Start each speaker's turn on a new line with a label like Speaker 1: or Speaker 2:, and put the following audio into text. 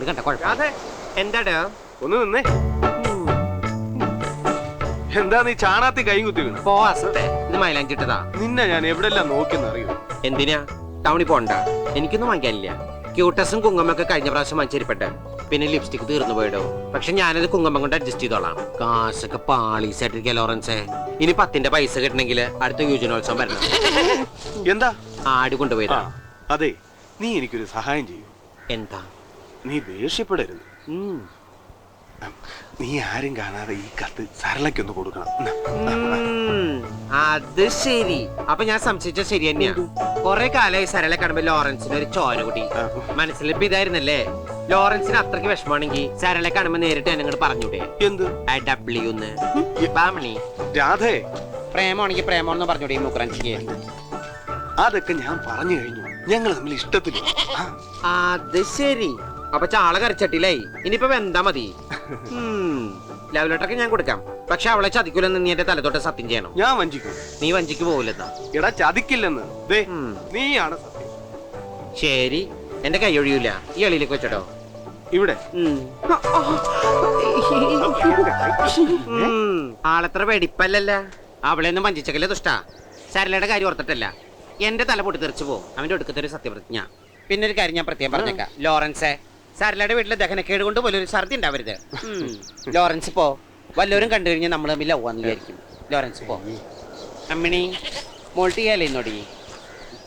Speaker 1: കണ്ട കുഴപ്പമില്ല. എന്താടാ
Speaker 2: ഒന്ന് നിന്നേ. എന്താ നീ ചാണാത്തി കൈ കുത്തി വീണ?
Speaker 1: ഇത് മൈലാഞ്ചിട്ടതാ.
Speaker 2: നിന്നെ ഞാൻ എവിടെല്ലാം നോക്കിയെന്നറിയോ?
Speaker 1: എന്തിനാ? ടൗണിൽ പോണ്ട, എനിക്കൊന്നും വാങ്ങിക്കാനില്ല. ക്യൂട്ടസും കുങ്കുമൊക്കെ കഴിഞ്ഞ പ്രാവശ്യം വാങ്ങിച്ചിരിപ്പട്ടെ. പിന്നെ ലിപ്സ്റ്റിക് തീർന്നു പോയിടോ. പക്ഷെ ഞാനത് കുങ്കുമം കൊണ്ട് അഡ്ജസ്റ്റ് ചെയ്തോളാം. കാശൊക്കെ പാളീസായിട്ടിരിക്കുക ലോറൻസേ. ഇനി 10ന്റെ പൈസ കിട്ടണമെങ്കിൽ അടുത്ത യുവജനോത്സവം വരണം.
Speaker 2: എന്താ?
Speaker 1: ആടി കൊണ്ടുപോയതാ.
Speaker 2: അതെ, നീ എനിക്കൊരു സഹായം ചെയ്യൂ.
Speaker 1: എന്താ?
Speaker 2: നീ ദേഷ്യപ്പെടരുത്. നീ ആരും കാണാതെ ഈ കത്ത് സരളയ്ക്കൊന്ന് കൊടുക്കണം.
Speaker 1: അത് ശരി. അപ്പൊ ഞാൻ സംശയിച്ച ശരി തന്നെയാ. കൊറേ കാലമായി സരള കാണുമ്പോ ലോറൻസിന് ഒരു ചോര കൂടി. മനസ്സിലിപ്പോ ഇതായിരുന്നല്ലേ? ലോറൻസിന് അത്രയ്ക്ക് വിഷമാണെങ്കിൽ സരളെ കാണുമ്പോ നേരിട്ട് എന്നോട് പറഞ്ഞൂടെ?
Speaker 2: എന്ത്? രാധേ,
Speaker 1: പ്രേമാണെങ്കിൽ പ്രേമോന്ന് പറഞ്ഞൂടെ? മുക്കറൻസിക്ക്
Speaker 2: അതൊക്കെ ഞാൻ പറഞ്ഞു കഴിഞ്ഞു. ഞങ്ങൾ തമ്മിൽ ഇഷ്ടത്തില്ല.
Speaker 1: അത് ശരി. അപ്പൊ ചാള കരച്ചട്ടിലായി. ഇനിയിപ്പോ എന്താ മതി? ലവ് ലെറ്ററൊക്കെ ഞാൻ കൊടുക്കാം. പക്ഷെ അവളെ ചതിക്കൂലെന്ന് നീ എന്റെ തലത്തോട്ട് സത്യം ചെയ്യണം.
Speaker 2: ഞാൻ വഞ്ചിക്കും.
Speaker 1: നീ വഞ്ചിക്ക് പോകില്ലെന്നാ?
Speaker 2: എടാ, ചതിക്കില്ലെന്ന്. നീയാണ് സത്യം.
Speaker 1: ശരി, എന്റെ കൈ ഒഴിയൂല. ഈ എളിയിലേക്ക് വെച്ചോ.
Speaker 2: ഇവിടെ
Speaker 1: ആളെത്ര വെടിപ്പല്ലല്ല. അവളെയൊന്നും വഞ്ചിച്ചക്കല്ലേ ദുഷ്ടാ. സരളയുടെ കാര്യം ഓർത്തിട്ടല്ല. എന്റെ തല പൊട്ടി തെറിച്ചു പോകും. അവന്റെ ഒടുക്കത്തെ ഒരു സത്യപ്രതിജ്ഞ. പിന്നെ ഒരു കാര്യം ഞാൻ പ്രത്യേകം പറഞ്ഞേക്കാം. ലോറൻസേ, സരളയുടെ വീട്ടിലെ ദഹനക്കേട് കൊണ്ട് പോലൊരു ഛർദി ഉണ്ടാവരുത്. ലോറൻസ് പോ. വല്ലവരും കണ്ടു കഴിഞ്ഞാൽ നമ്മൾ തമ്മിൽ ലവാന്ന് വിചാരിക്കും. ലോറൻസ് പോ. അമ്മിണി മോൾട്ടി ചെയ്യാലേ നോടി.